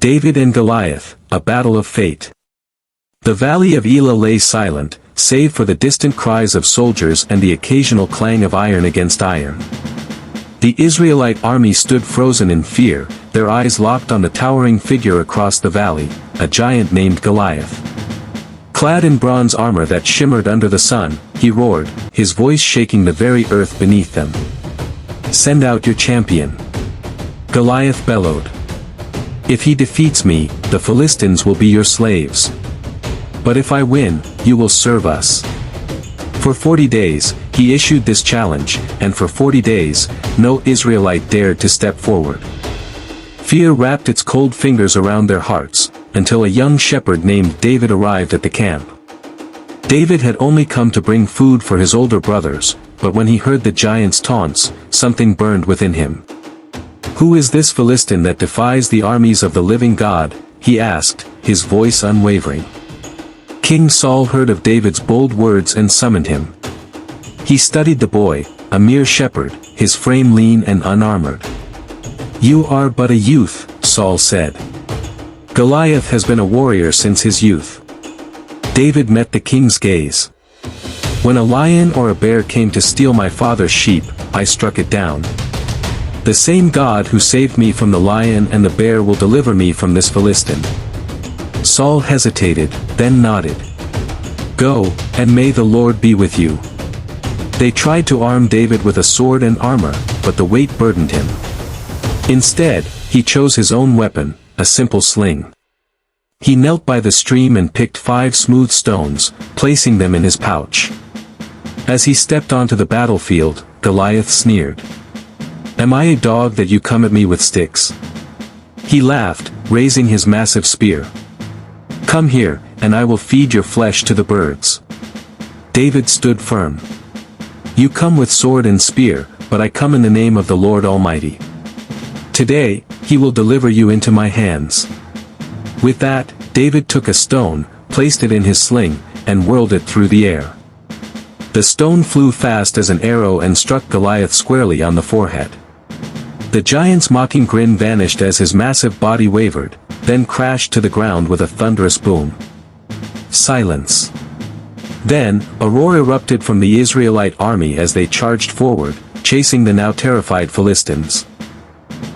David and Goliath, a battle of fate. The valley of Elah lay silent, save for the distant cries of soldiers and the occasional clang of iron against iron. The Israelite army stood frozen in fear, their eyes locked on the towering figure across the valley, a giant named Goliath. Clad in bronze armor that shimmered under the sun, he roared, his voice shaking the very earth beneath them. "Send out your champion." Goliath bellowed. "If he defeats me, the Philistines will be your slaves. But if I win, you will serve us." For 40 days, he issued this challenge, and for 40 days, no Israelite dared to step forward. Fear wrapped its cold fingers around their hearts, until a young shepherd named David arrived at the camp. David had only come to bring food for his older brothers, but when he heard the giant's taunts, something burned within him. "Who is this Philistine that defies the armies of the living God?" he asked, his voice unwavering. King Saul heard of David's bold words and summoned him. He studied the boy, a mere shepherd, his frame lean and unarmored. "You are but a youth," Saul said. "Goliath has been a warrior since his youth." David met the king's gaze. "When a lion or a bear came to steal my father's sheep, I struck it down. The same God who saved me from the lion and the bear will deliver me from this Philistine." Saul hesitated, then nodded. "Go, and may the Lord be with you." They tried to arm David with a sword and armor, but the weight burdened him. Instead, he chose his own weapon, a simple sling. He knelt by the stream and picked 5 smooth stones, placing them in his pouch. As he stepped onto the battlefield, Goliath sneered. "Am I a dog that you come at me with sticks?" He laughed, raising his massive spear. "Come here, and I will feed your flesh to the birds." David stood firm. "You come with sword and spear, but I come in the name of the Lord Almighty. Today, he will deliver you into my hands." With that, David took a stone, placed it in his sling, and whirled it through the air. The stone flew fast as an arrow and struck Goliath squarely on the forehead. The giant's mocking grin vanished as his massive body wavered, then crashed to the ground with a thunderous boom. Silence. Then, a roar erupted from the Israelite army as they charged forward, chasing the now terrified Philistines.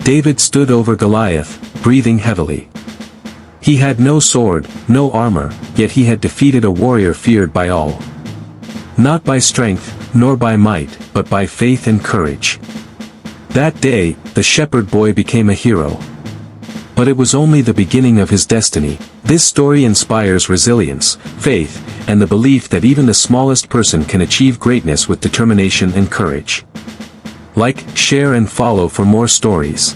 David stood over Goliath, breathing heavily. He had no sword, no armor, yet he had defeated a warrior feared by all. Not by strength, nor by might, but by faith and courage. That day, the shepherd boy became a hero. But it was only the beginning of his destiny. This story inspires resilience, faith, and the belief that even the smallest person can achieve greatness with determination and courage. Like, share and follow for more stories.